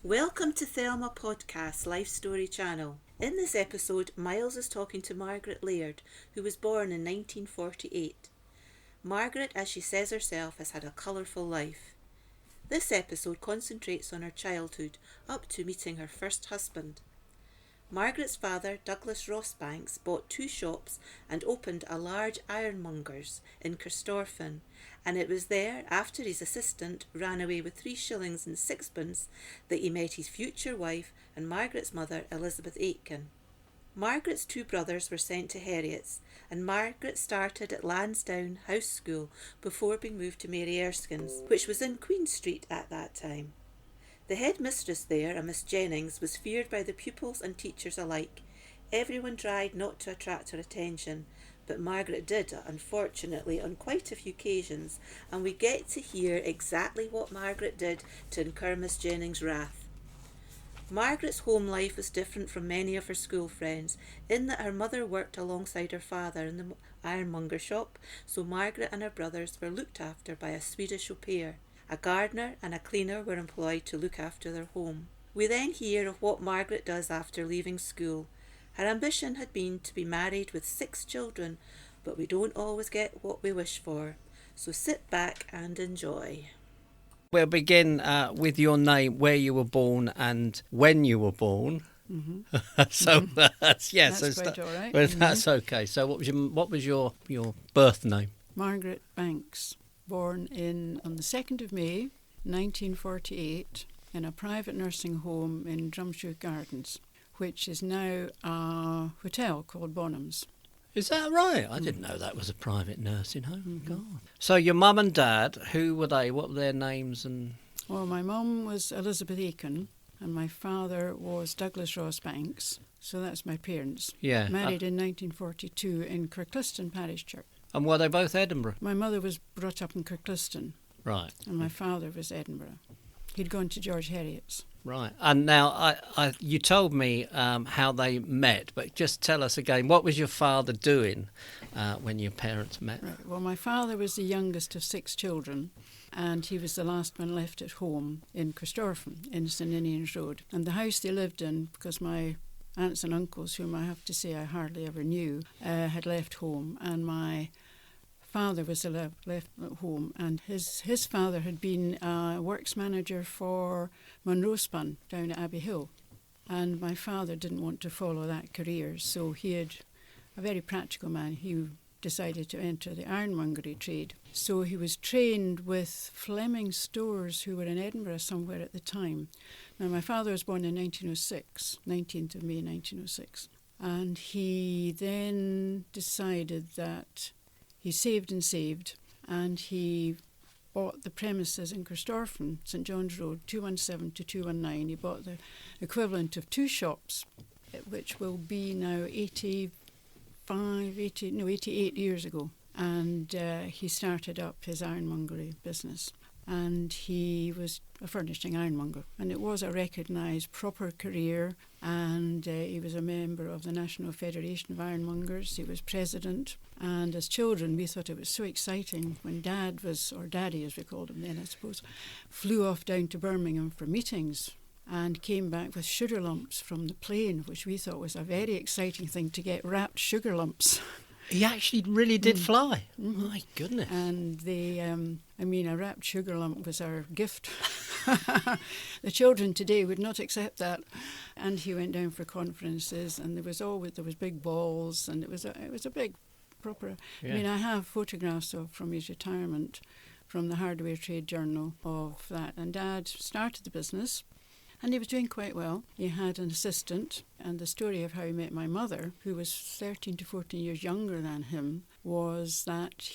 Welcome to Thelma Podcast's Life Story channel. In this episode, Miles is talking to Margaret Laird, who was born in 1948. Margaret, as she says herself, has had a colourful life. This episode concentrates on her childhood up to meeting her first husband. Margaret's father, Douglas Rossbanks, bought 2 shops and opened a large Ironmongers in Corstorphine, and it was there, after his assistant ran away with 3 shillings and 6pence, that he met his future wife and Margaret's mother, Elizabeth Aitken. Margaret's 2 brothers were sent to Heriots, and Margaret started at Lansdowne House School before being moved to Mary Erskines, which was in Queen Street at that time. The headmistress there, a Miss Jennings, was feared by the pupils and teachers alike. Everyone tried not to attract her attention, but Margaret did, unfortunately, on quite a few occasions, and we get to hear exactly what Margaret did to incur Miss Jennings' wrath. Margaret's home life was different from many of her school friends, in that her mother worked alongside her father in the Ironmonger shop, so Margaret and her brothers were looked after by a Swedish au pair. A gardener and a cleaner were employed to look after their home. We then hear of what Margaret does after leaving school. Her ambition had been to be married with 6 children, but we don't always get what we wish for. So sit back and enjoy. We'll begin with your name, where you were born and when you were born. Mm-hmm. So that's quite all right. Well, that's okay. So what was your birth name? Margaret Banks, born on the 2nd of May, 1948, in a private nursing home in Drumshoe Gardens, which is now a hotel called Bonham's. Is that right? I didn't know that was a private nursing home. Mm-hmm. God. So your mum and dad, who were they? What were their names? Well, my mum was Elizabeth Aitken, and my father was Douglas Rossbanks. So that's my parents. Yeah. Married in 1942 in Kirkliston Parish Church. And were they both Edinburgh? My mother was brought up in Kirkliston. Right. And my father was Edinburgh. He'd gone to George Heriots. Right. And now you told me how they met, but just tell us again, what was your father doing when your parents met? Right. Well, my father was the youngest of 6 children, and he was the last one left at home in Corstorphine, in St Ninian's Road. And the house they lived in, because my aunts and uncles, whom I have to say I hardly ever knew, had left home, and my father was left at home, and his father had been a works manager for Monroe Spun down at Abbey Hill, and my father didn't want to follow that career, so he had a very practical man. He decided to enter the ironmongery trade. So he was trained with Fleming Stores, who were in Edinburgh somewhere at the time. Now, my father was born in 1906, 19th of May 1906, and he then decided that he saved, and he bought the premises in Corstorphine, St John's Road, 217 to 219. He bought the equivalent of 2 shops, which will be now 88 years ago. And he started up his ironmongery business. And he was a furnishing ironmonger. And it was a recognised proper career. And he was a member of the National Federation of Ironmongers. He was president. And as children, we thought it was so exciting when Dad was, or Daddy as we called him then, I suppose, flew off down to Birmingham for meetings and came back with sugar lumps from the plane, which we thought was a very exciting thing, to get wrapped sugar lumps. He actually really did fly. Mm-hmm. My goodness. And a wrapped sugar lump was our gift. The children today would not accept that. And he went down for conferences, and there was big balls, and it was a big proper. Yeah. I have photographs from his retirement from the Hardware Trade Journal of that. And Dad started the business, and he was doing quite well. He had an assistant, and the story of how he met my mother, who was 13 to 14 years younger than him, was that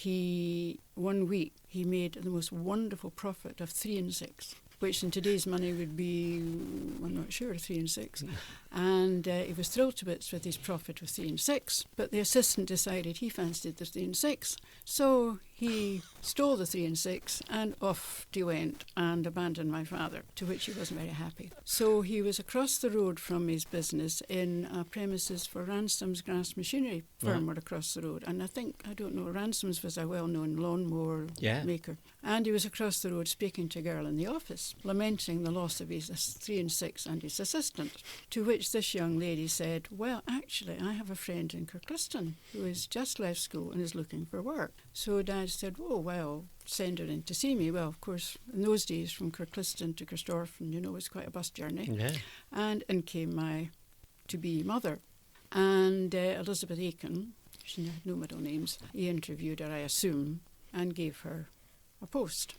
one week he made the most wonderful profit of 3 and 6, which in today's money would be, I'm not sure, 3 and 6. And he was thrilled to bits with his profit of 3 and 6, but the assistant decided he fancied the 3 and 6. So he stole the 3 and 6 and off he went and abandoned my father, to which he wasn't very happy. So he was across the road from his business in premises for Ransom's grass machinery firm were across the road. And I don't know, Ransom's was a well-known lawnmower maker. And he was across the road speaking to a girl in the office, lamenting the loss of his 3 and 6 and his assistant, to which this young lady said, well, actually, I have a friend in Kirkliston who has just left school and is looking for work. So Dad said, oh, well, send her in to see me. Well, of course, in those days, from Kirkliston to Corstorphine, it was quite a bus journey. Yeah. And in came my to-be mother. And Elizabeth Aiken, she had no middle names, he interviewed her, I assume, and gave her a post.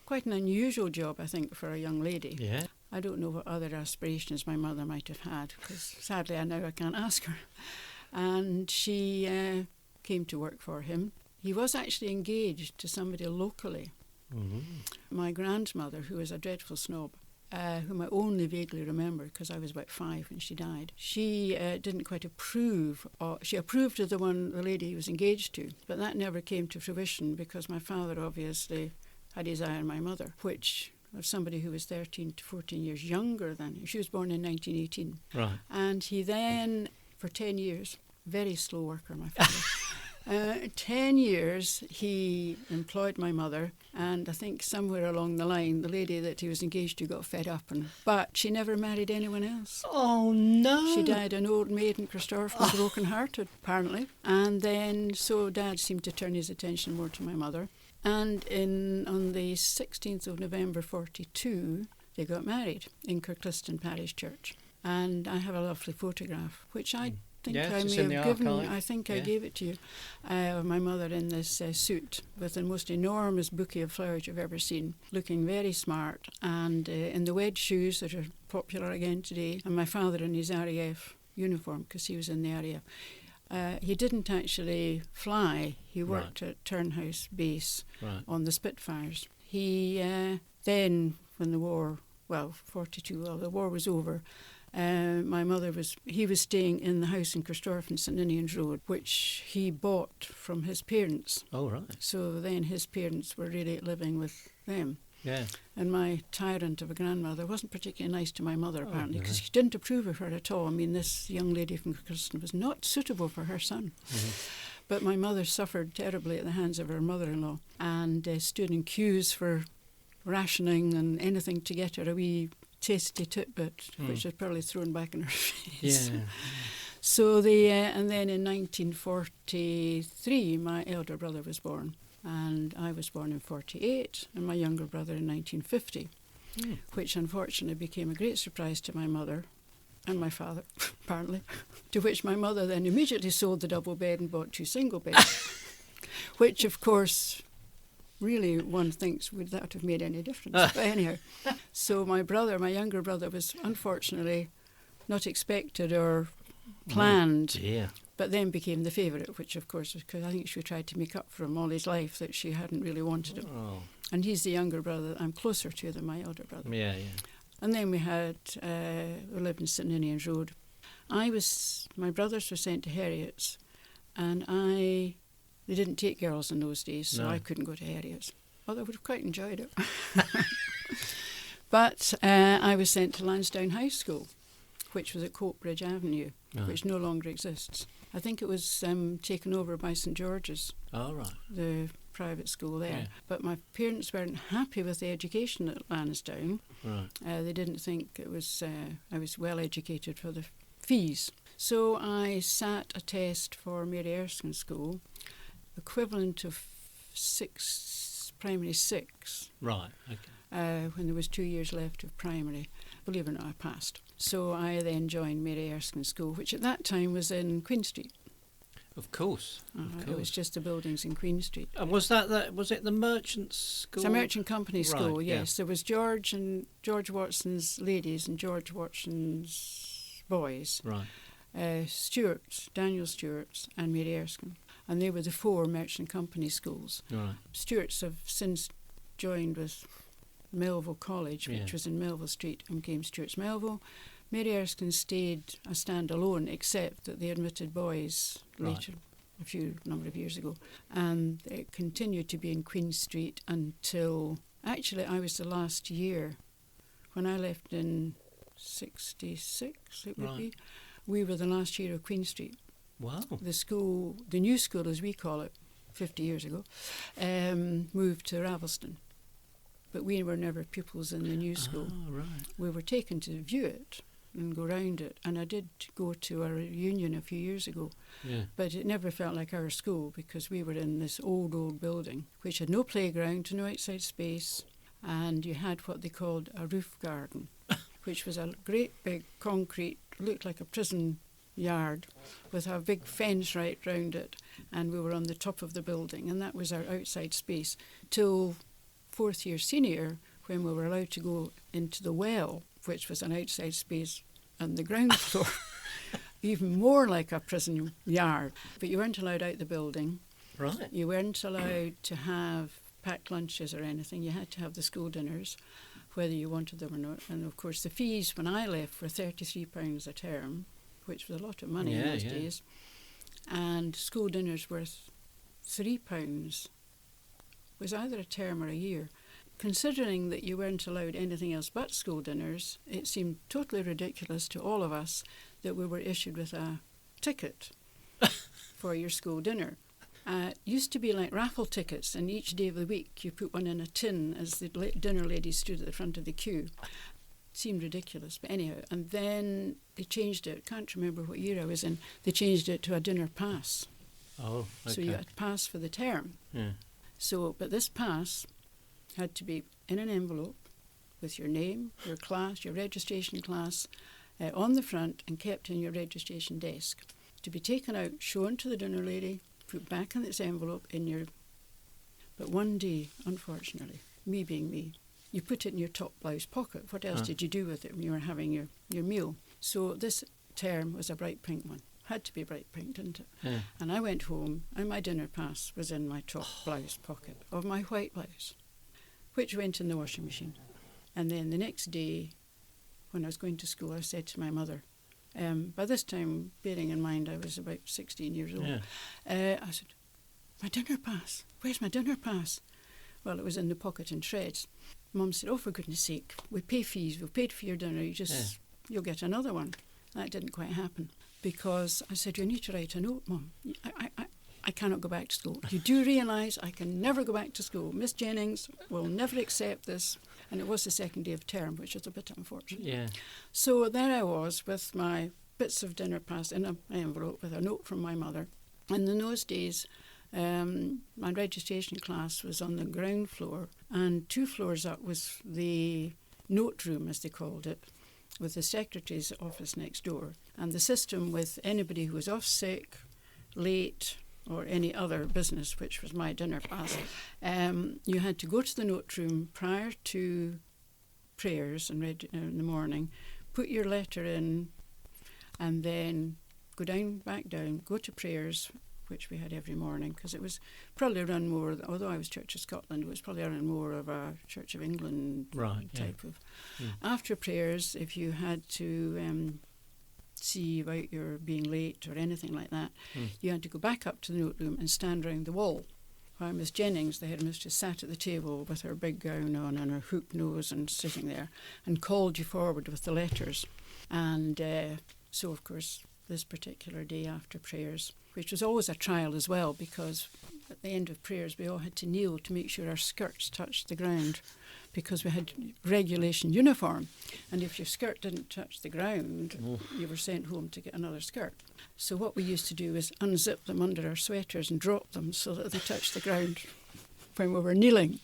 Quite an unusual job, I think, for a young lady. Yeah. I don't know what other aspirations my mother might have had, because sadly I can't ask her. And she came to work for him. He was actually engaged to somebody locally. Mm-hmm. My grandmother, who was a dreadful snob, whom I only vaguely remember because I was about 5 when she died, she didn't quite approve. She approved of the lady he was engaged to, but that never came to fruition because my father obviously had his eye on my mother, which of somebody who was 13 to 14 years younger than him. She was born in 1918. Right. And he then, for 10 years, very slow worker, my father. 10 years he employed my mother, and I think somewhere along the line the lady that he was engaged to got fed up, but she never married anyone else. Oh no. She died an old maid in Corstorphine, broken hearted apparently, and then so Dad seemed to turn his attention more to my mother, and on the 16th of November 42 they got married in Kirkliston Parish Church, and I have a lovely photograph which I think I may have given. I think I gave it to you. Of my mother in this suit with the most enormous bouquet of flowers you've ever seen, looking very smart, and in the wedge shoes that are popular again today, and my father in his RAF uniform because he was in the RAF. He didn't actually fly. He worked at Turnhouse Base on the Spitfires. He then, when the war, 42, the war was over, he was staying in the house in Corstorphine, St Ninian's Road, which he bought from his parents. Oh, right. So then his parents were really living with them. Yeah. And my tyrant of a grandmother wasn't particularly nice to my mother, apparently, because she didn't approve of her at all. I mean, this young lady from Kirkliston was not suitable for her son. Mm-hmm. But my mother suffered terribly at the hands of her mother-in-law and stood in queues for rationing and anything to get her a wee tasty tidbit, which was probably thrown back in her face. Yeah. So and then in 1943, my elder brother was born, and I was born in 48, and my younger brother in 1950, which unfortunately became a great surprise to my mother and my father, apparently, to which my mother then immediately sold the double bed and bought 2 single beds, which, of course, really one thinks would that have made any difference. But anyhow, so my younger brother was unfortunately not expected or planned, but then became the favourite, which of course was because I think she tried to make up for him all his life that she hadn't really wanted him. Oh. And he's the younger brother that I'm closer to than my elder brother. Yeah. And then we lived in St Ninian's Road. My brothers were sent to Heriots, and they didn't take girls in those days, so I couldn't go to Heriots. Although I would have quite enjoyed it. But I was sent to Lansdowne High School, which was at Coatbridge Avenue, which no longer exists. I think it was taken over by St George's, the private school there. Yeah. But my parents weren't happy with the education at Lansdowne. Right. They didn't think I was well educated for the fees. So I sat a test for Mary Erskines School, equivalent of primary 6. Right, okay. When there was 2 years left of primary. Believe it or not, I passed. So I then joined Mary Erskines School, which at that time was in Queen Street. Of course. It was just the buildings in Queen Street. And was it the merchant school? It's a merchant company school, right, yes. Yeah. There was George Watson's ladies and George Watson's boys. Right. Daniel Stewart's and Mary Erskine. And they were the 4 merchant company schools. Right. Stewart's have since joined with Melville College, which was in Melville Street, and became Stewart's Melville. Mary Erskine stayed a standalone, except that they admitted boys later. a few number of years ago. And it continued to be in Queen Street until, actually, I was the last year. When I left in 66, it would be, we were the last year of Queen Street. Wow. The school, the new school as we call it, 50 years ago, moved to Ravelston. But we were never pupils in the new school. Oh, right. We were taken to view it and go round it. And I did go to a reunion a few years ago. Yeah. But it never felt like our school because we were in this old building, which had no playground, no outside space. And you had what they called a roof garden, which was a great big concrete, looked like a prison yard with a big fence right round it. And we were on the top of the building. And that was our outside space till fourth year senior, when we were allowed to go into the well, which was an outside space on the ground floor, even more like a prison yard. But you weren't allowed out the building. Right. You weren't allowed to have packed lunches or anything. You had to have the school dinners, whether you wanted them or not. And of course, the fees when I left were £33 a term, which was a lot of money in those days. And school dinners worth £3. Was either a term or a year. Considering that you weren't allowed anything else but school dinners, it seemed totally ridiculous to all of us that we were issued with a ticket for your school dinner. It used to be like raffle tickets, and each day of the week you put one in a tin as the dinner ladies stood at the front of the queue. It seemed ridiculous, but anyhow. And then they changed it. I can't remember what year I was in. They changed it to a dinner pass. Oh, okay. So you had a pass for the term. Yeah. So, but this pass had to be in an envelope with your name, your class, your registration class on the front and kept in your registration desk. To be taken out, shown to the dinner lady, put back in its envelope in your... But one day, unfortunately, me being me, you put it in your top blouse pocket. What else did you do with it when you were having your meal? So this term was a bright pink one. Had to be bright pink, didn't it? Yeah. And I went home and my dinner pass was in my top blouse pocket of my white blouse, which went in the washing machine. And then the next day, when I was going to school, I said to my mother, by this time, bearing in mind I was about 16 years old, I said, my dinner pass, where's my dinner pass? Well, it was in the pocket in shreds. Mum said, oh, for goodness sake, we pay fees, we've paid for your dinner, you'll get another one. That didn't quite happen. Because I said, you need to write a note, Mum. I cannot go back to school. You do realise I can never go back to school. Miss Jennings will never accept this. And it was the second day of term, which was a bit unfortunate. Yeah. So there I was with my bits of dinner pass in an envelope with a note from my mother. And in those days, my registration class was on the ground floor, and 2 floors up was the note room, as they called it, with the secretary's office next door. And the system with anybody who was off sick, late, or any other business, which was my dinner pass, you had to go to the note room prior to prayers in the morning, put your letter in, and then go back down, go to prayers, which we had every morning, because it was probably run more, although I was Church of Scotland, it was probably run more of a Church of England type of. After prayers, if you had to see about your being late or anything like that, you had to go back up to the note room and stand round the wall, while Miss Jennings, the headmistress, sat at the table with her big gown on and her hook nose and sitting there and called you forward with the letters. And so, of course, this particular day after prayers, which was always a trial as well, because at the end of prayers we all had to kneel to make sure our skirts touched the ground, because we had regulation uniform, and if your skirt didn't touch the ground, you were sent home to get another skirt. So what we used to do was unzip them under our sweaters and drop them so that they touched the ground when we were kneeling.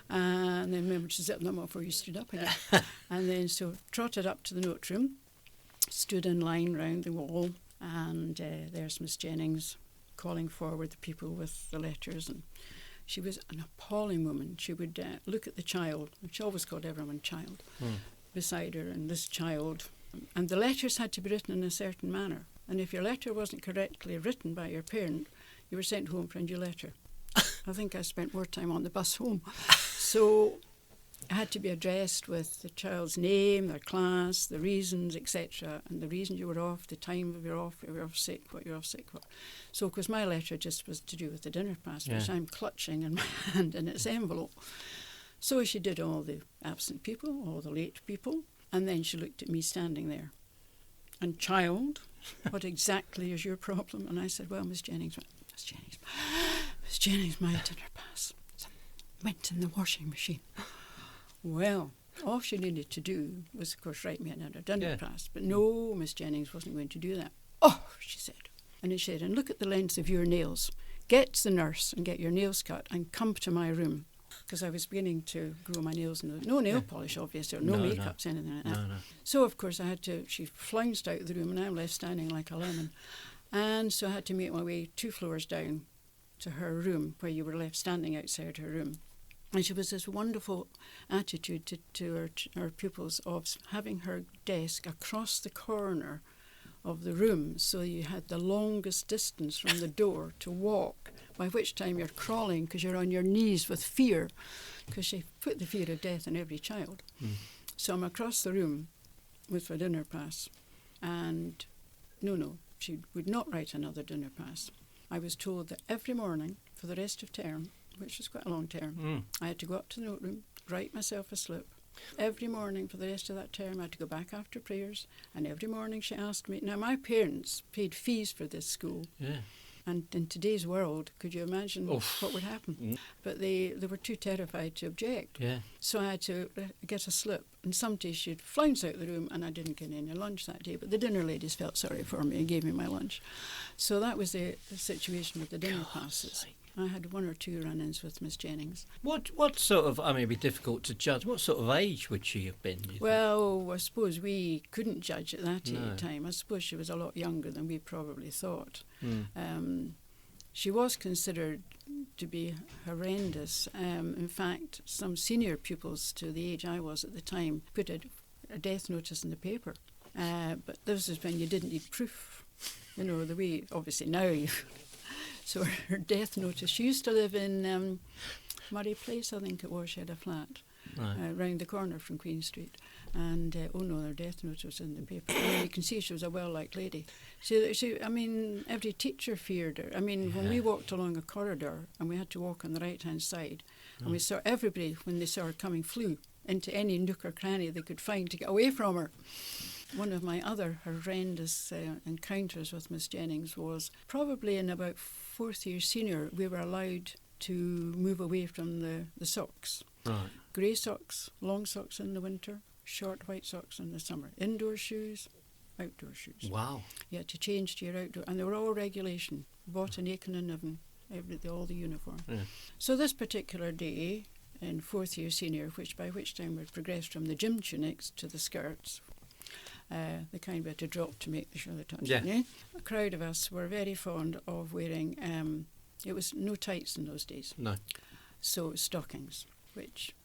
And then remember to zip them off before you stood up again. And then so trotted up to the note room, stood in line round the wall, and there's Miss Jennings calling forward the people with the letters. And she was an appalling woman. She would look at the child, and she always called everyone child, beside her, and this child. And the letters had to be written in a certain manner. And if your letter wasn't correctly written by your parent, you were sent home for a new letter. I think I spent more time on the bus home. So It had to be addressed with the child's name, their class, the reasons, etc., and the reason you were off, the time you were off sick, what you were off sick for. So, of course, my letter just was to do with the dinner pass, which I'm clutching in my hand in its envelope. So she did all the absent people, all the late people, and then she looked at me standing there. And child, what exactly is your problem? And I said, well, Miss Jennings, my dinner pass went in the washing machine. Well, all she needed to do was, of course, write me another dinner pass. But no, Miss Jennings wasn't going to do that. Oh, she said. And he said, and look at the length of your nails. Get to the nurse and get your nails cut and come to my room. Because I was beginning to grow my nails. And no nail polish, obviously, or no makeups, anything like that. No. So, of course, she flounced out of the room and I'm left standing like a lemon. And so I had to make my way 2 floors down to her room, where you were left standing outside her room. And she was this wonderful attitude to her pupils of having her desk across the corner of the room, so you had the longest distance from the door to walk, by which time you're crawling because you're on your knees with fear, because she put the fear of death in every child. So I'm across the room with her dinner pass, and no, she would not write another dinner pass. I was told that every morning for the rest of term, which was quite a long term, I had to go up to the note room, write myself a slip. Every morning for the rest of that term I had to go back after prayers, and every morning she asked me. Now, my parents paid fees for this school, and in today's world, could you imagine what would happen? But they were too terrified to object. So I had to get a slip, and some days she'd flounce out the room and I didn't get any lunch that day, but the dinner ladies felt sorry for me and gave me my lunch. So that was the situation with the dinner passes. I had 1 or 2 run-ins with Miss Jennings. What sort of, I mean, it'd be difficult to judge, what sort of age would she have been, do you think? I suppose we couldn't judge at that time. I suppose she was a lot younger than we probably thought. She was considered to be horrendous. In fact, some senior pupils to the age I was at the time put a death notice in the paper. But this is when you didn't need proof. You know, the way, obviously now So her death notice, she used to live in Murray Place, I think it was. She had a flat round the corner from Queen Street. And, her death notice was in the paper. And you can see she was a well-liked lady. I mean, every teacher feared her. I mean, when we walked along a corridor and we had to walk on the right-hand side, and we saw everybody, when they saw her coming, flew into any nook or cranny they could find to get away from her. One of my other horrendous encounters with Miss Jennings was probably in about 4th year senior. We were allowed to move away from the socks. Right. Grey socks, long socks in the winter, short white socks in the summer. Indoor shoes, outdoor shoes. Wow. You had to change to your outdoor. And they were all regulation. Bought in Aiken and Niven, all the uniform. So this particular day, in 4th year senior, by which time we'd progressed from the gym tunics to the skirts, the kind we had to drop to make sure they touched. A crowd of us were very fond of wearing, it was no tights in those days. No. So stockings, which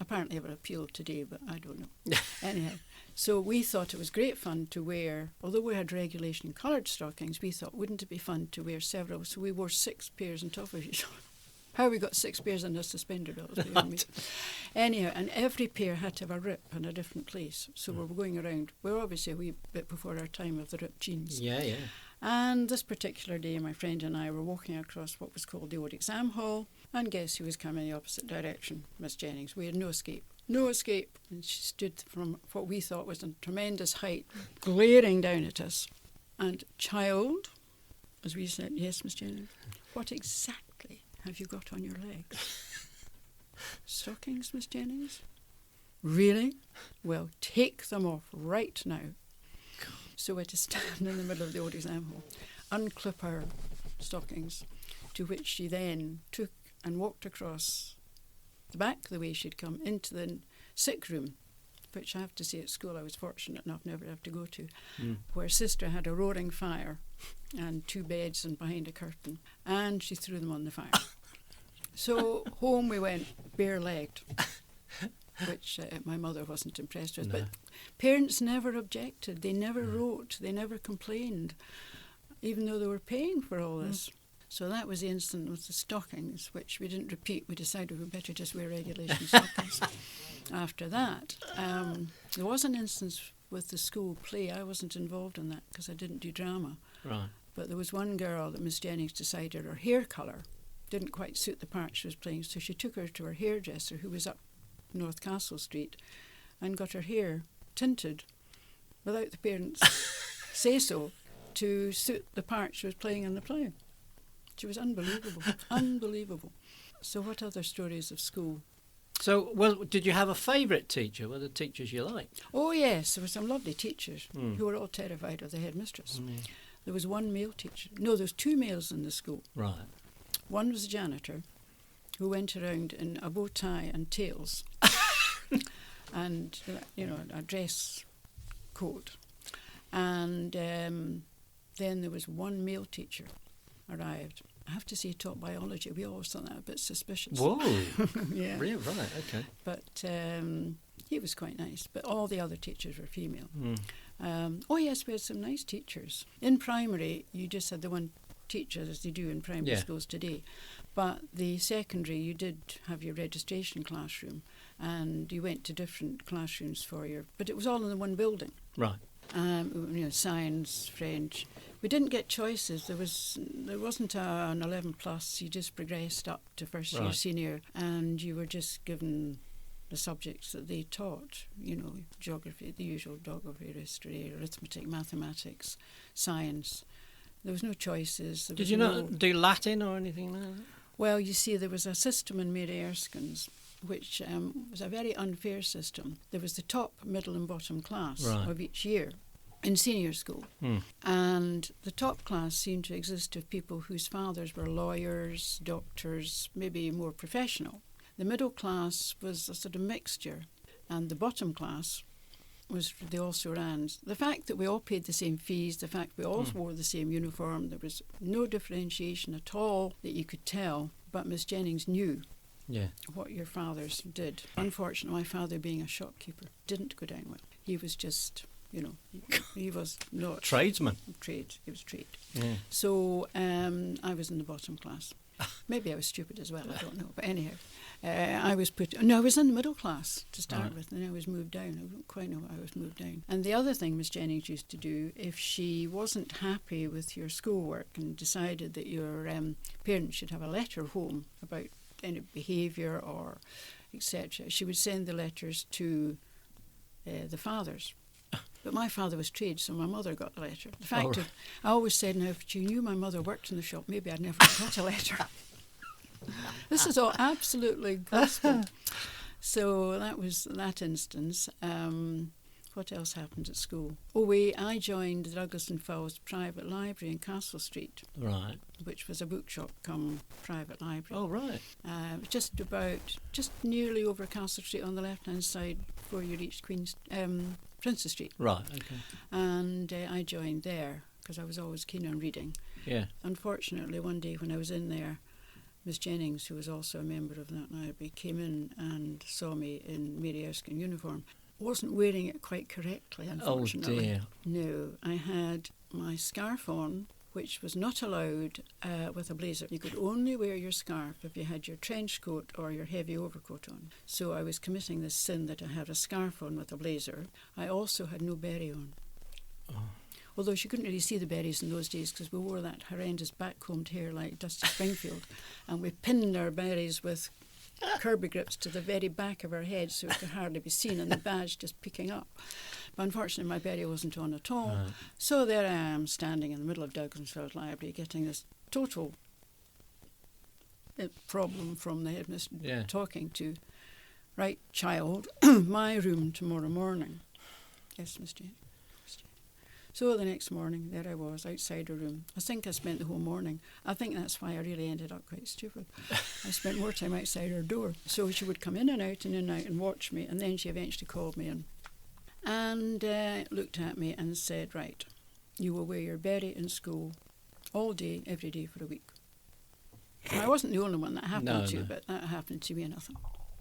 apparently would appeal today, but I don't know. Anyhow, so we thought it was great fun to wear, although we had regulation coloured stockings, we thought, wouldn't it be fun to wear several? So we wore 6 pairs on top of each other. How we got 6 pairs in a suspender belts beyond me. Anyhow, and every pair had to have a rip in a different place. So we were going around. We're obviously a wee bit before our time of the ripped jeans. Yeah. And this particular day, my friend and I were walking across what was called the old exam hall, and guess who was coming in the opposite direction? Miss Jennings. We had no escape. No escape. And she stood from what we thought was a tremendous height, glaring down at us. And child, as we said, yes, Miss Jennings, what exactly have you got on your legs? Stockings, Miss Jennings? Really? Well, take them off right now. So we had to stand in the middle of the old exam hall, unclip our stockings, to which she then took and walked across the back the way she'd come into the sick room, which I have to say at school I was fortunate enough never to have to go to, where sister had a roaring fire and 2 beds and behind a curtain, and she threw them on the fire. So home we went bare-legged, which my mother wasn't impressed with. No. But parents never objected. They never wrote. They never complained, even though they were paying for all this. So that was the incident with the stockings, which we didn't repeat. We decided we'd better just wear regulation stockings. After that, there was an instance with the school play. I wasn't involved in that because I didn't do drama. Right. But there was one girl that Miss Jennings decided her hair colour didn't quite suit the part she was playing, so she took her to her hairdresser, who was up North Castle Street, and got her hair tinted without the parents' say-so to suit the part she was playing in the play. She was unbelievable, unbelievable. So what other stories of school? So, well, did you have a favourite teacher? Were the teachers you liked? Oh, yes, there were some lovely teachers who were all terrified of the headmistress. There was one male teacher. No, there was two males in the school. Right. One was a janitor who went around in a bow tie and tails and, a dress coat. And then there was one male teacher arrived. I have to say he taught biology. We always thought that a bit suspicious. Whoa. Yeah. Really? Right, okay. But he was quite nice. But all the other teachers were female. Oh, yes, we had some nice teachers. In primary, you just had the one teacher, as they do in primary schools today. But the secondary, you did have your registration classroom, and you went to different classrooms for your... But it was all in the one building. Right. Science, French. We didn't get choices. There wasn't an 11 plus. You just progressed up to first year senior, and you were just given the subjects that they taught. Geography, the usual geography, history, arithmetic, mathematics, science. There was no choices. Did you not do Latin or anything like that? Well, you see, there was a system in Mary Erskines which was a very unfair system. There was the top, middle and bottom class of each year in senior school. And the top class seemed to exist of people whose fathers were lawyers, doctors, maybe more professional. The middle class was a sort of mixture, and the bottom class was the also-rans. The fact that we all paid the same fees, the fact we all wore the same uniform, there was no differentiation at all that you could tell, but Miss Jennings knew what your fathers did. Unfortunately, my father, being a shopkeeper, didn't go down well. He was just, he was not... Tradesman. He was trade. Yeah. So I was in the bottom class. Maybe I was stupid as well, I don't know. But anyhow, I was in the middle class to start with, and then I was moved down. I don't quite know why I was moved down. And the other thing Miss Jennings used to do, if she wasn't happy with your schoolwork and decided that your parents should have a letter home about any behaviour or etc., she would send the letters to the fathers. But my father was trade, so my mother got the letter. The fact of, I always said, now, if she knew my mother worked in the shop, maybe I'd never got a letter. This is all absolutely gospel. So that was that instance. What else happened at school? I joined the Douglas and Fowles private library in Castle Street. Right. Which was a bookshop come private library. Oh, right. Just nearly over Castle Street on the left-hand side before you reached Princess Street. Right, okay. And I joined there because I was always keen on reading. Yeah. Unfortunately, one day when I was in there, Miss Jennings, who was also a member of that library, came in and saw me in Mary Erskine uniform. Wasn't wearing it quite correctly, unfortunately. Oh dear. No, I had my scarf on, which was not allowed with a blazer. You could only wear your scarf if you had your trench coat or your heavy overcoat on. So I was committing this sin that I had a scarf on with a blazer. I also had no beret on. Oh. Although she couldn't really see the berries in those days because we wore that horrendous back-combed hair like Dusty Springfield, and we pinned our berries with Kirby grips to the very back of her head so it could hardly be seen, and the badge just peeking up. But unfortunately my beret wasn't on at all. Right. So there I am standing in the middle of Douglasfield Library getting this total problem from the headmistress talking to, right, child, my room tomorrow morning. Yes, Miss Jane. So the next morning, there I was, outside her room. I think I spent the whole morning. I think that's why I really ended up quite stupid. I spent more time outside her door. So she would come in and out and watch me, and then she eventually called me in and looked at me and said, right, you will wear your beret in school all day, every day for a week. And I wasn't the only one that happened to, but that happened to me and nothing.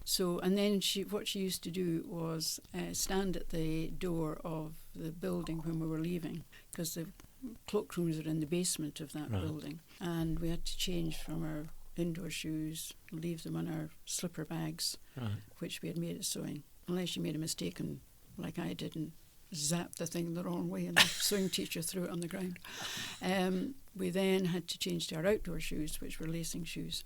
So, and then what she used to do was stand at the door of the building when we were leaving, because the cloakrooms were in the basement of that building, and we had to change from our indoor shoes, leave them on our slipper bags, which we had made at sewing, unless you made a mistake and, like I did, and zapped the thing the wrong way and the sewing teacher threw it on the ground. We then had to change to our outdoor shoes, which were lacing shoes,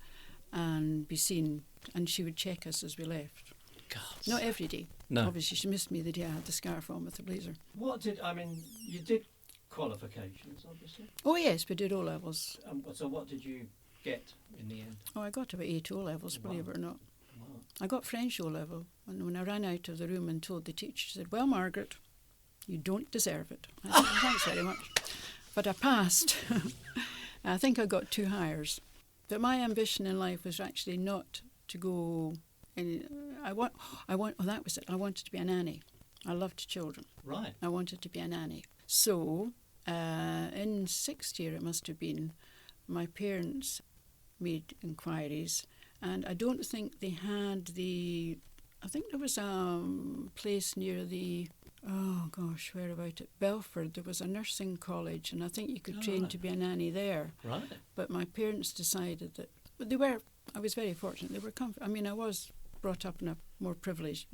and be seen, and she would check us as we left. God. Not every day. No. Obviously, she missed me the day I had the scarf on with the blazer. You did qualifications, obviously. Oh, yes, we did O-levels. So what did you get in the end? Oh, I got about 8 O-levels, believe it or not. Wow. I got French O-level, and when I ran out of the room and told the teacher, she said, "Well, Margaret, you don't deserve it." I said, "Well, thanks very much." But I passed. I think I got 2 hires. But my ambition in life was actually not to go... that was it. I wanted to be a nanny. I loved children. Right. I wanted to be a nanny. So, in 6th year, it must have been, my parents made inquiries, and I don't think they had I think there was a place near where about it? Belford. There was a nursing college, and I think you could train to be a nanny there. Right. But my parents decided that, I was very fortunate. They were I was brought up in a more privileged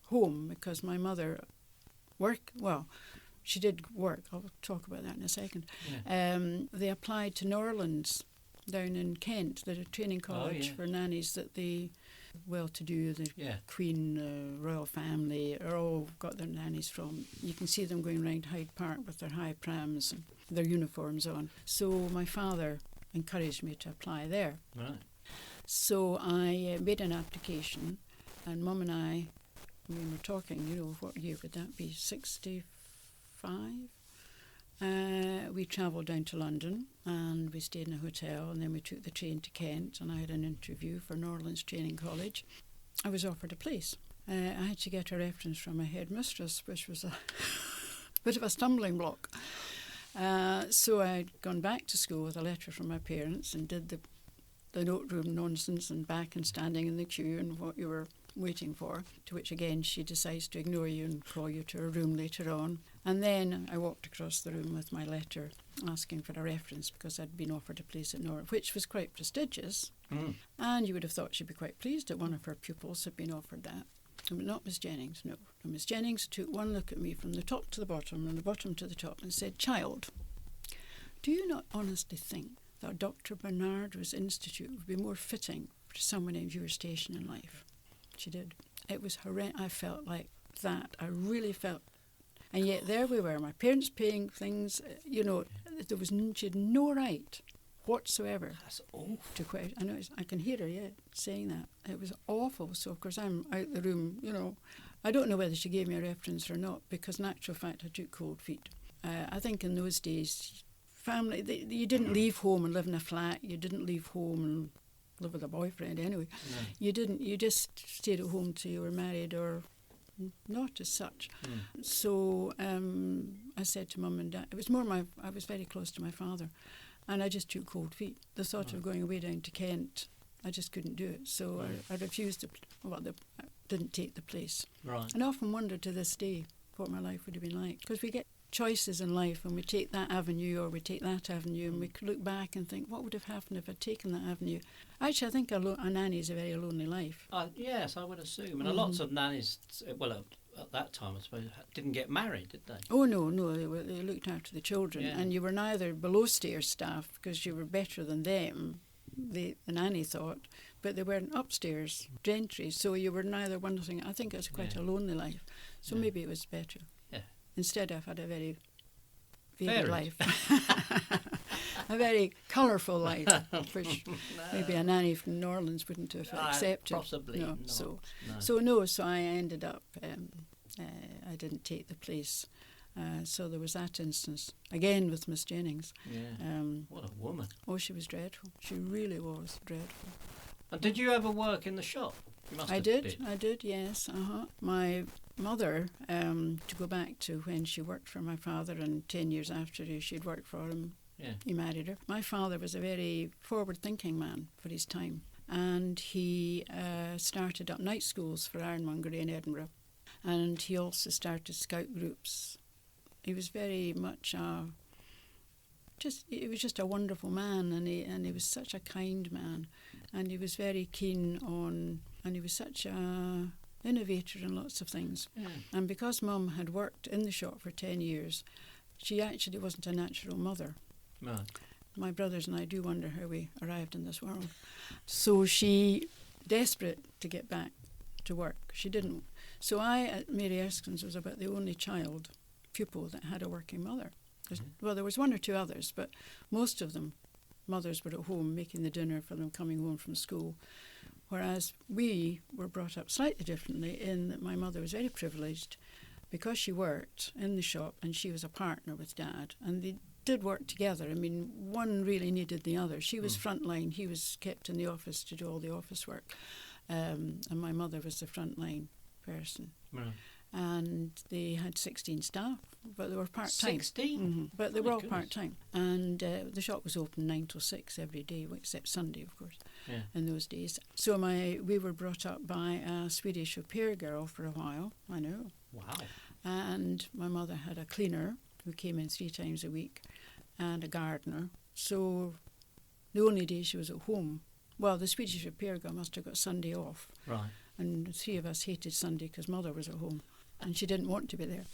home, because my mother she did work. I'll talk about that in a second. Yeah. They applied to Norlands down in Kent. They're a training college for nannies that the well-to-do, the Queen, royal family, are all got their nannies from. You can see them going round Hyde Park with their high prams and their uniforms on. So my father encouraged me to apply there. Right. So I made an application, and Mum and I, when we're talking, what year would that be? 65? We travelled down to London, and we stayed in a hotel, and then we took the train to Kent, and I had an interview for Norlands Training College. I was offered a place. I had to get a reference from my headmistress, which was a bit of a stumbling block. So I'd gone back to school with a letter from my parents and did the note room nonsense and back and standing in the queue and what you were waiting for, to which again she decides to ignore you and call you to a room later on. And then I walked across the room with my letter asking for a reference, because I'd been offered a place at Norwich, which was quite prestigious. And you would have thought she'd be quite pleased that one of her pupils had been offered that. But not Miss Jennings, no. And Miss Jennings took one look at me from the top to the bottom and the bottom to the top and said, "Child, do you not honestly think that Dr. Barnardo's Institute would be more fitting for someone in your station in life?" She did. It was horrendous. I felt like that. I really felt. And yet there we were, my parents paying things, she had no right whatsoever. That's awful. To quit. I know, I can hear her yet saying that. It was awful. So, of course, I'm out the room, I don't know whether she gave me a reference or not, because in actual fact I took cold feet. I think in those days, family, you didn't leave home and live in a flat. You didn't leave home and live with a boyfriend anyway. No. You just stayed at home till you were married or not as such. So I said to Mum and Dad, it was more I was very close to my father, and I just took cold feet. The thought of going away down to Kent, I just couldn't do it. So I refused I didn't take the place. Right. And I often wonder to this day what my life would have been like, because we get choices in life and we take that avenue or we take that avenue, and we look back and think, what would have happened if I'd taken that avenue? Actually, I think a nanny is a very lonely life. Yes, I would assume. And lots of nannies, at that time, I suppose, didn't get married, did they? Oh, no, they looked after the children. Yeah. And you were neither below stairs staff because you were better than them, the nanny thought, but they weren't upstairs gentry, so you were neither one thing. I think it was quite a lonely life, so maybe it was better. Yeah. Instead, I've had a very varied life. A very colourful life, which maybe a nanny from New Orleans wouldn't have accepted. Possibly no. not. So I ended up, I didn't take the place. So there was that instance, again with Miss Jennings. Yeah. What a woman. Oh, she was dreadful. She really was dreadful. And did you ever work in the shop? You must I did, yes. My mother, to go back to when she worked for my father, and 10 years after she'd worked for him, he married her. My father was a very forward-thinking man for his time, and he started up night schools for Ironmonger in Edinburgh, and he also started scout groups. He was very much he was just a wonderful man, and he was such a kind man, and he was very keen on, and he was such a innovator in lots of things. Yeah. And because Mum had worked in the shop for 10 years, she actually wasn't a natural mother. Right. My brothers and I do wonder how we arrived in this world. So she, desperate to get back to work, she didn't. So I, at Mary Erskines, was about the only child, pupil, that had a working mother. Well, there was one or two others, but most of them, mothers were at home making the dinner for them coming home from school. Whereas we were brought up slightly differently in that my mother was very privileged because she worked in the shop and she was a partner with Dad, and they did work together. I mean, one really needed the other. She was frontline, he was kept in the office to do all the office work, and my mother was the frontline person. Right. And they had 16 staff, but they were part-time. 16? Mm-hmm. But they were all goodness. part-time. And the shop was open 9 till 6 every day, except Sunday, of course, in those days. So we were brought up by a Swedish au pair girl for a while, I know. Wow. And my mother had a cleaner who came in 3 times a week and a gardener. So the only day she was at home, well, the Swedish au pair girl must have got Sunday off. Right. And 3 of us hated Sunday because Mother was at home. And she didn't want to be there,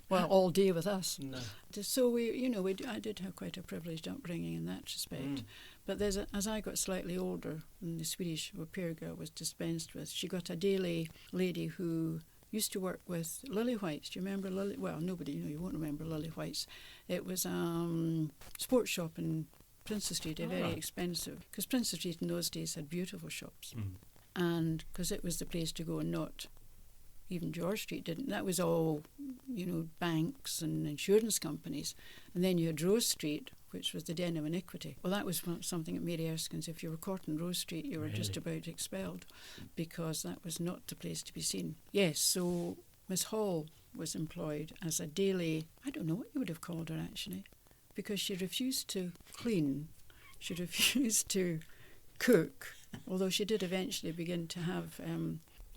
well, all day with us. No. So I did have quite a privileged upbringing in that respect. But as I got slightly older, and the Swedish au pair girl was dispensed with, she got a daily lady who used to work with Lily Whites. Do you remember Lily? Well, you won't remember Lily Whites. It was a sports shop in Princess Street, very expensive, because Princess Street in those days had beautiful shops, and because it was the place to go, and not even George Street didn't. That was all, banks and insurance companies. And then you had Rose Street, which was the den of iniquity. Well, that was something at Mary Erskines. If you were caught in Rose Street, you were just about expelled, because that was not the place to be seen. Yes, so Miss Hall was employed as a daily, I don't know what you would have called her actually, because she refused to clean, she refused to cook, although she did eventually begin to have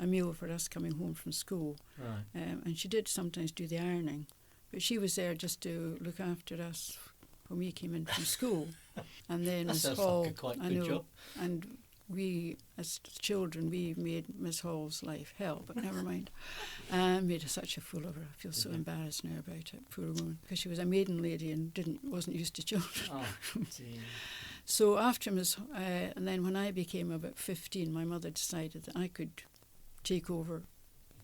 a meal for us coming home from school. Right. And she did sometimes do the ironing, but she was there just to look after us when we came in from school. And then That Miss sounds Hall, like a quite good job. And we, as children, we made Miss Hall's life hell, but never mind. Made such a fool of her. I feel so embarrassed now about it, poor woman, because she was a maiden lady and wasn't used to children. Oh, dear. So after and then when I became about 15, my mother decided that I could take over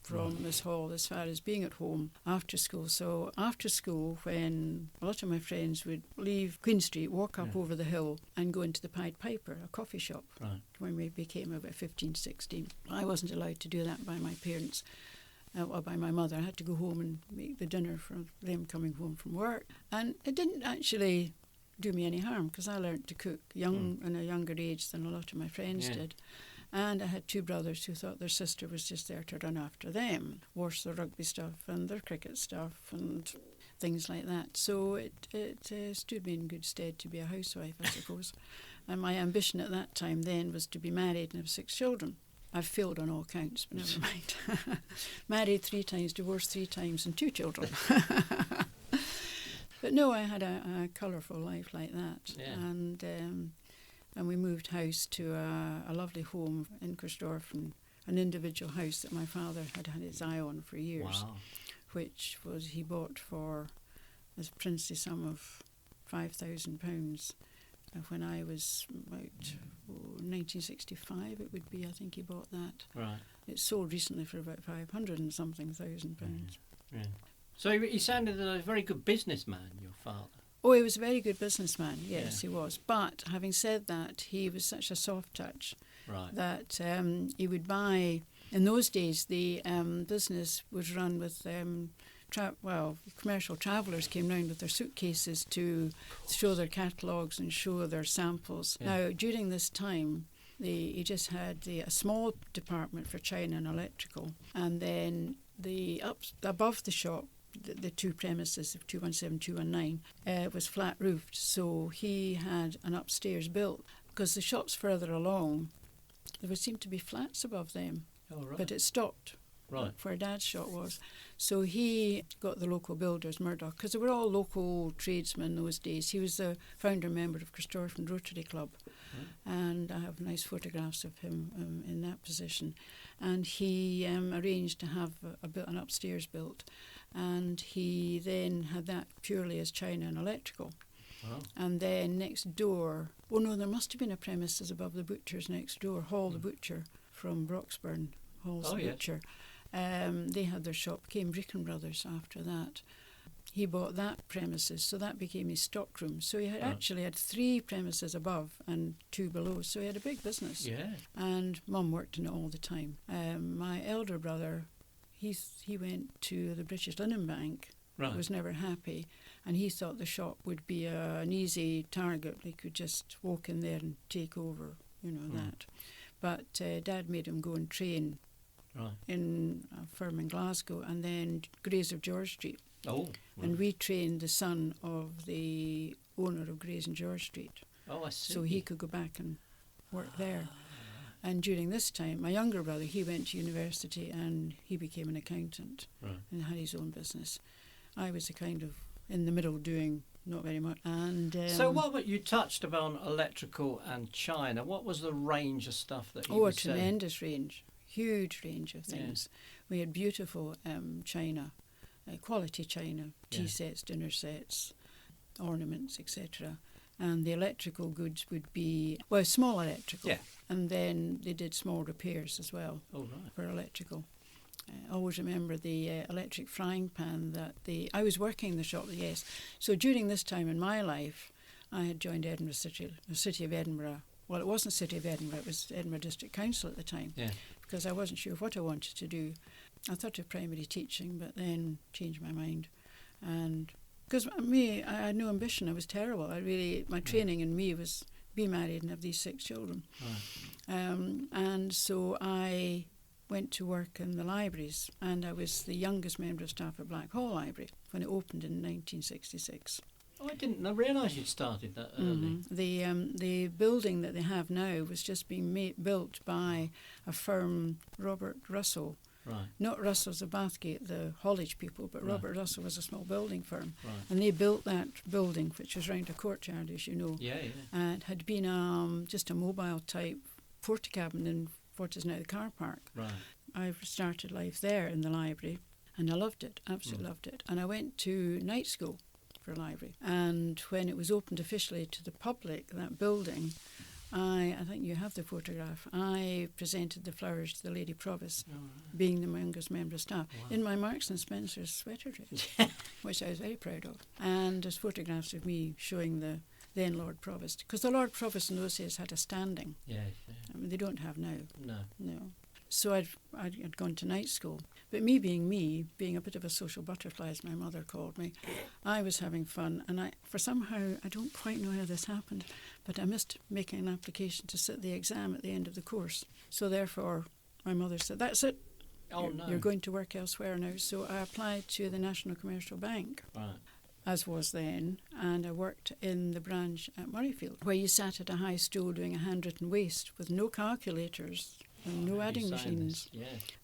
from Miss Hall as far as being at home after school. So after school, when a lot of my friends would leave Queen Street, walk up over the hill and go into the Pied Piper, a coffee shop, when we became about 15, 16. I wasn't allowed to do that by my parents, or by my mother. I had to go home and make the dinner for them coming home from work. And it didn't actually do me any harm, because I learnt to cook in a younger age than a lot of my friends did. And I had 2 brothers who thought their sister was just there to run after them, wash their rugby stuff and their cricket stuff and things like that. So it stood me in good stead to be a housewife, I suppose. And my ambition at that time then was to be married and have 6 children. I've failed on all counts, but never mind. Married 3 times, divorced 3 times, and 2 children. But no, I had a colourful life like that. Yeah. And we moved house to a lovely home in Corstorphine, an individual house that my father had his eye on for years, which he bought for a princely sum of £5,000 when I was about 1965. It would be, I think he bought that. Right. It sold recently for about 500 and something thousand pounds. Yeah. So he sounded a very good businessman, your father. Oh, he was a very good businessman, yes, he was. But having said that, he was such a soft touch that he would buy... In those days, the business was run with... commercial travellers came round with their suitcases to show their catalogues and show their samples. Yeah. Now, during this time, he just had a small department for China and electrical, and then above the shop, the 2 premises of 217, 219, was flat roofed. So he had an upstairs built, because the shops further along, there would seem to be flats above them. Oh, right. But it stopped Right. where Dad's shop was. So he got the local builders, Murdoch, because they were all local tradesmen those days. He was the founder member of Corstorphine Rotary Club, and I have nice photographs of him in that position. And he arranged to have an upstairs built, and he then had that purely as china and electrical. Wow. And then next door, oh no, there must have been a premises above the butcher's next door, Hall the Butcher from Broxburn, Hall's the Butcher. They had their shop, became Brecon Brothers after that. He bought that premises, so that became his stockroom. So he had actually had 3 premises above and 2 below, so he had a big business. Yeah. And Mum worked in it all the time. My elder brother, he went to the British Linen Bank, Right. was never happy, and he thought the shop would be an easy target. He could just walk in there and take over, that. But Dad made him go and train in a firm in Glasgow, and then Grays of George Street. Oh. Right. And we trained the son of the owner of Grays and George Street. Oh, I see. So he could go back and work there. And during this time, my younger brother, he went to university and he became an accountant and had his own business. I was kind of in the middle doing not very much. And so what you touched upon electrical and china. What was the range of stuff that you a was selling? tremendous range, huge range of things. We had beautiful china, quality china, tea sets, dinner sets, ornaments, etc. And the electrical goods would be, small electrical. Yeah. And then they did small repairs as well for electrical. I always remember the electric frying pan I was working in the shop, yes. So during this time in my life, I had joined Edinburgh the City of Edinburgh. Well, it wasn't City of Edinburgh, it was Edinburgh District Council at the time, because I wasn't sure what I wanted to do. I thought of primary teaching, but then changed my mind. And because I had no ambition, I was terrible. My training in me was be married and have these 6 children. And so I went to work in the libraries, and I was the youngest member of staff at Blackhall Library when it opened in 1966. Oh, I didn't realise you'd started that early. The building that they have now was just being built by a firm, Robert Russell. Right. Not Russell's of Bathgate, the Hollage people, but Robert Russell was a small building firm. Right. And they built that building, which was round a courtyard, as you know. Yeah. And it had been just a mobile type porticabin in what is now the car park. Right. I started life there in the library, and I loved it, absolutely loved it. And I went to night school for library. And when it was opened officially to the public, that building, I think you have the photograph, I presented the flowers to the Lady Provost, being the youngest member of staff, in my Marks and Spencer's sweater dress, which I was very proud of. And there's photographs of me showing the then Lord Provost, because the Lord Provost in those days had a standing. Yeah. I mean, they don't have now. No. So I'd gone to night school. But me, being a bit of a social butterfly, as my mother called me, I was having fun. And I don't quite know how this happened, but I missed making an application to sit the exam at the end of the course. So therefore, my mother said, that's it. You're going to work elsewhere now. So I applied to the National Commercial Bank. Right. As was then, and I worked in the branch at Murrayfield, where you sat at a high stool doing a handwritten waste with no calculators and no adding machines,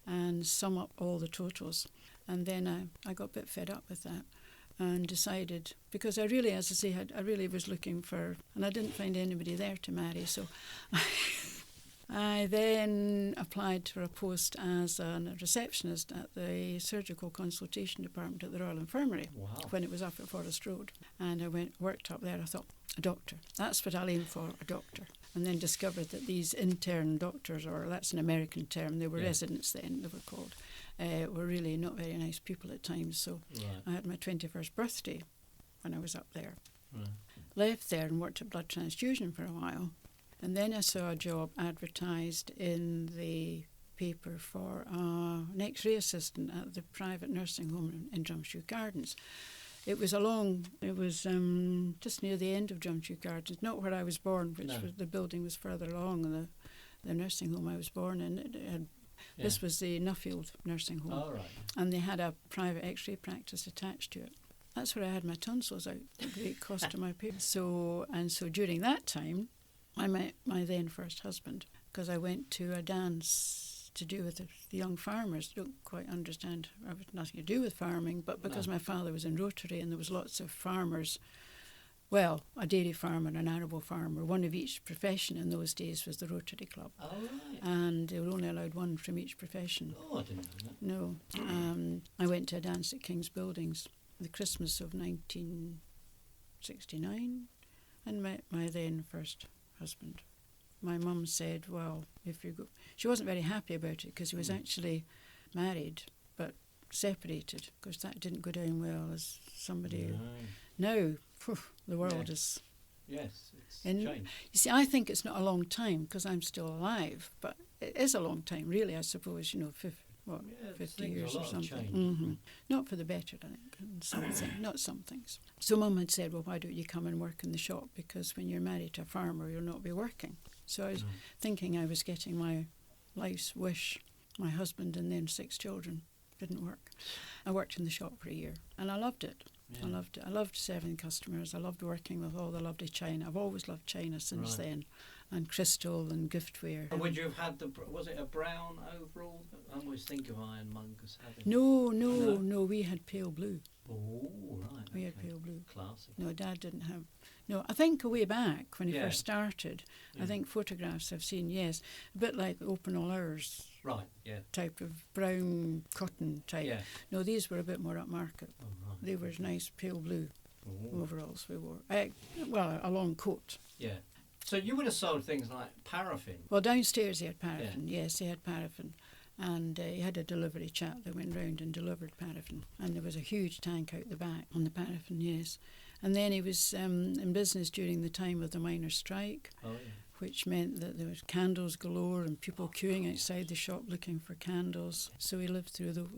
and sum up all the totals. And then I got a bit fed up with that and decided, because I really, as I say, I really was looking for, and I didn't find anybody there to marry, so I then applied for a post as a receptionist at the surgical consultation department at the Royal Infirmary when it was up at Forest Road. And I worked up there. I thought, a doctor. That's what I'll aim for, a doctor. And then discovered that these intern doctors, or that's an American term, they were residents then, they were called, were really not very nice people at times. So I had my 21st birthday when I was up there. Right. Left there and worked at blood transfusion for a while. And then I saw a job advertised in the paper for an X-ray assistant at the private nursing home in Drumshoe Gardens. It was just near the end of Drumshoe Gardens, not where I was born, which was, the building was further along, and the nursing home I was born in. This was the Nuffield nursing home. Oh, right. And they had a private X-ray practice attached to it. That's where I had my tonsils out, at great cost to my parents. So during that time, I met my then first husband, because I went to a dance to do with the young farmers. Don't quite understand. I had nothing to do with farming, but because my father was in Rotary and there was lots of farmers, well, a dairy farmer and an arable farmer, one of each profession in those days was the Rotary Club. Oh, right. And they were only allowed one from each profession. Oh, I didn't know that. No. I went to a dance at King's Buildings the Christmas of 1969 and met my then first husband. My mum said, well, if you go... She wasn't very happy about it because he was actually married but separated, because that didn't go down well as somebody... Now, the world is... Yes, it's changed. You see, I think it's not a long time because I'm still alive, but it is a long time, really, I suppose, 50 years or something. Not for the better, I think, not some things. So Mum had said, well, why don't you come and work in the shop, because when you're married to a farmer, you'll not be working. So I was thinking I was getting my life's wish, my husband and then 6 children. Didn't work. I worked in the shop for a year and I loved it. Yeah. I loved it. I loved serving customers. I loved working with all the lovely china. I've always loved china since then, and crystal and giftware. And would you have had was it a brown overall? I always think of ironmongers having... No, we had pale blue. Oh, right. We had pale blue. Classic. No, Dad didn't have... No, I think way back when he first started, I think photographs I've seen, yes, a bit like open all hours. Right, yeah. Type of brown cotton type. Yeah. No, these were a bit more upmarket. Oh, right. They were nice pale blue overalls we wore. A long coat. Yeah. So you would have sold things like paraffin? Well, downstairs he had paraffin, yes, he had paraffin. And he had a delivery chap that went round and delivered paraffin. And there was a huge tank out the back on the paraffin, yes. And then he was in business during the time of the miners' strike, which meant that there was candles galore and people queuing outside the shop looking for candles. So he lived through the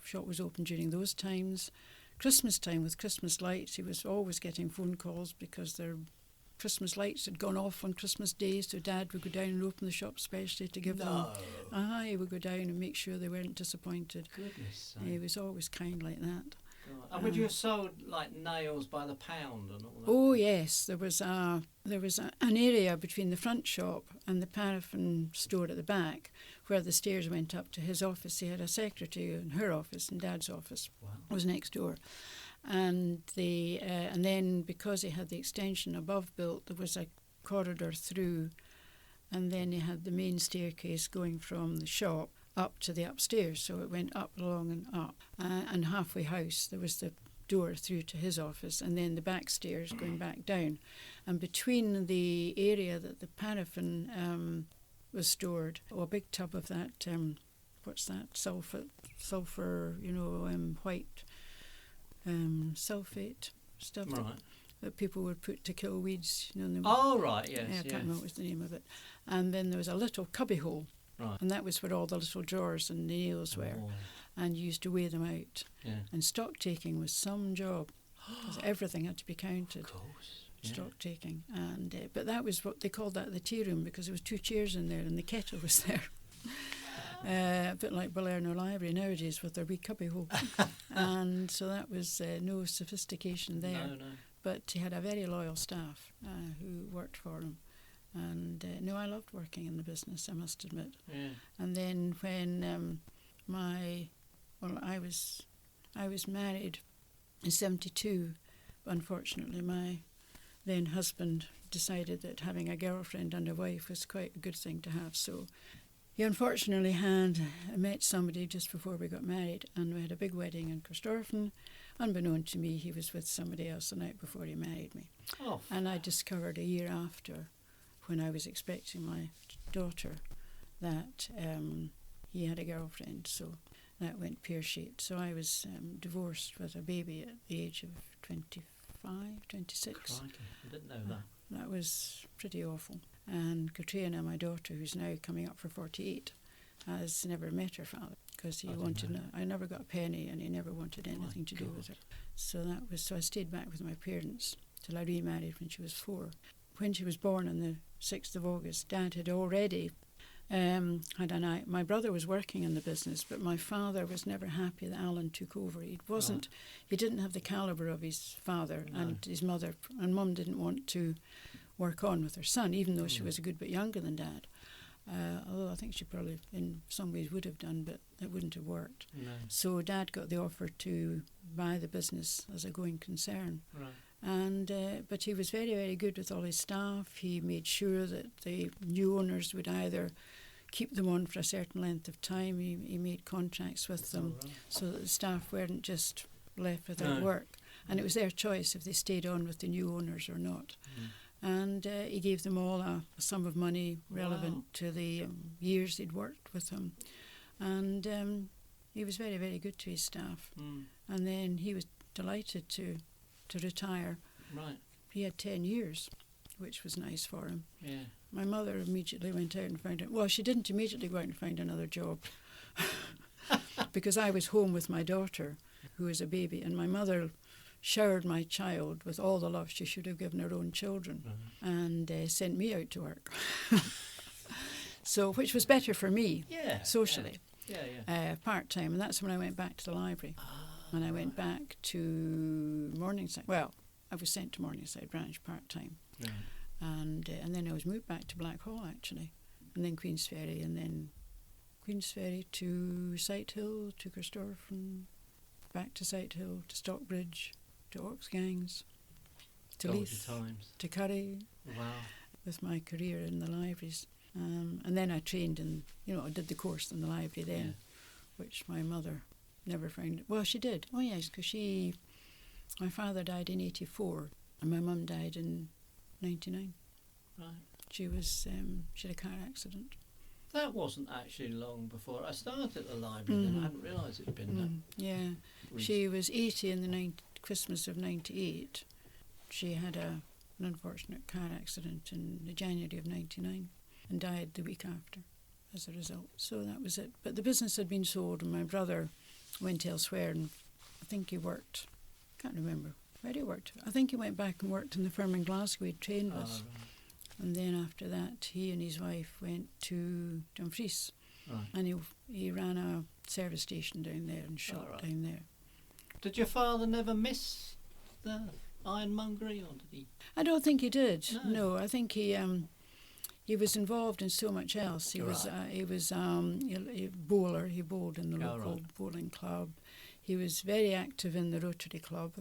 shop was open during those times. Christmas time with Christmas lights, he was always getting phone calls because their Christmas lights had gone off on Christmas Day, so Dad would go down and open the shop specially to give them. He would go down and make sure they weren't disappointed. Goodness. He was always kind like that. God. And would you have sold like nails by the pound and all that? Oh yes, there was an area between the front shop and the paraffin store at the back where the stairs went up to his office. He had a secretary in her office and Dad's office was next door. And then because he had the extension above built, there was a corridor through, and then he had the main staircase going from the shop up to the upstairs, so it went up, along and up. And halfway house, there was the door through to his office, and then the back stairs going back down. And between the area that the paraffin was stored, a big tub of that, what's that, sulfur, white sulfate stuff that people would put to kill weeds. Yes. I can't remember what was the name of it. And then there was a little cubby hole. Right. And that was where all the little drawers and the nails were. And you used to weigh them out. Yeah. And stock taking was some job, because everything had to be counted. Of course. Stock taking. And but that was what they called that the tea room, because there was 2 chairs in there and the kettle was there. A bit like Balerno Library nowadays with their wee cubby hole. And so that was no sophistication there. No. But he had a very loyal staff who worked for him. And I loved working in the business, I must admit. Yeah. And then when I was married in 1972, unfortunately my then husband decided that having a girlfriend and a wife was quite a good thing to have. So he unfortunately had met somebody just before we got married, and we had a big wedding in Corstorphine. Unbeknown to me, he was with somebody else the night before he married me. Oh. And I discovered a year after, when I was expecting my daughter, that he had a girlfriend, so that went pear-shaped. So I was divorced with a baby at the age of 25, 26. Crikey, I didn't know that. That was pretty awful. And Katrina, my daughter, who's now coming up for 48, has never met her father, because I never got a penny, and he never wanted anything to do with her. So I stayed back with my parents till I remarried when she was 4. When she was born on the 6th of August, Dad had already had an eye. My brother was working in the business, but my father was never happy that Alan took over. He didn't have the calibre of his father and his mother, and Mum didn't want to work on with her son, even though she was a good bit younger than Dad. although I think she probably in some ways would have done, but it wouldn't have worked. No. So Dad got the offer to buy the business as a going concern. Right. And but he was very, very good with all his staff. He made sure that the new owners would either keep them on for a certain length of time. He made contracts with them so that the staff weren't just left without work. And it was their choice if they stayed on with the new owners or not. And he gave them all a sum of money relevant to the years they'd worked with him. And he was very, very good to his staff. And then he was delighted to retire. Right. He had 10 years, which was nice for him. Yeah. My mother immediately went out and found it. Well, she didn't immediately go out and find another job because I was home with my daughter, who was a baby, and my mother showered my child with all the love she should have given her own children, and sent me out to work. So, which was better for me, socially, part-time, and that's when I went back to the library. And I went back to Morningside. Well, I was sent to Morningside branch part-time. Yeah. And then I was moved back to Blackhall, actually, and then Queensferry, and then Queensferry to Sighthill, to Corstorphine, back to Sighthill, to Stockbridge, to Oxgangs, to Leith, to Curry, with my career in the libraries. And then I trained in, I did the course in the library then, which my mother never found. Well, she did. Oh, yes, because my father died in 84 and my mum died in 99. Right. She had a car accident. That wasn't actually long before I started at the library, then I hadn't realised it'd been that. Yeah. She was 80 in the Christmas of 98. She had an unfortunate car accident in the January of 99 and died the week after as a result. So that was it. But the business had been sold and my brother went elsewhere, and I think he worked, can't remember where he worked. I think he went back and worked in the firm in Glasgow he'd trained with. And then after that, he and his wife went to Dumfries. Right. And he ran a service station down there and shop down there. Did your father never miss the ironmongery, or did he? I don't think he did. No, I think he was involved in so much else. He was a bowler. He bowled in the local bowling club. He was very active in the Rotary Club,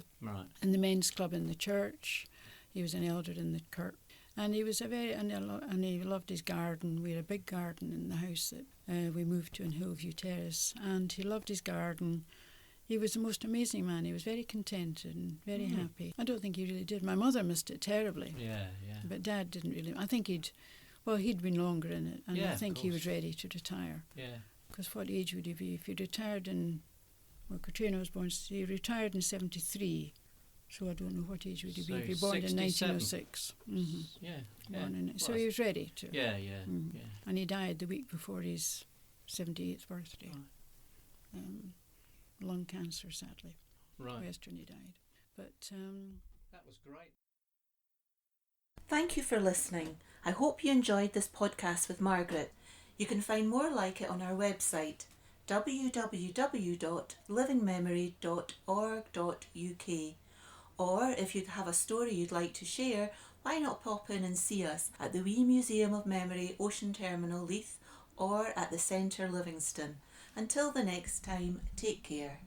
in the men's club in the church. He was an elder in the kirk, and he was and he loved his garden. We had a big garden in the house that we moved to in Hillview Terrace, and he loved his garden. He was the most amazing man. He was very contented and very happy. I don't think he really did. My mother missed it terribly. Yeah. But Dad didn't really. I think he'd been longer in it, and I think he was ready to retire. Yeah. Because what age would he be? If he retired Katrina was born, he retired in 73, so I don't know what age would he be. If he born in 1906. So he was ready to. Yeah. And he died the week before his 78th birthday. Lung cancer, sadly. Right. Western he died. But that was great. Thank you for listening. I hope you enjoyed this podcast with Margaret. You can find more like it on our website, www.livingmemory.org.uk. Or if you have a story you'd like to share, why not pop in and see us at the Wee Museum of Memory, Ocean Terminal, Leith, or at the Centre, Livingston. Until the next time, take care.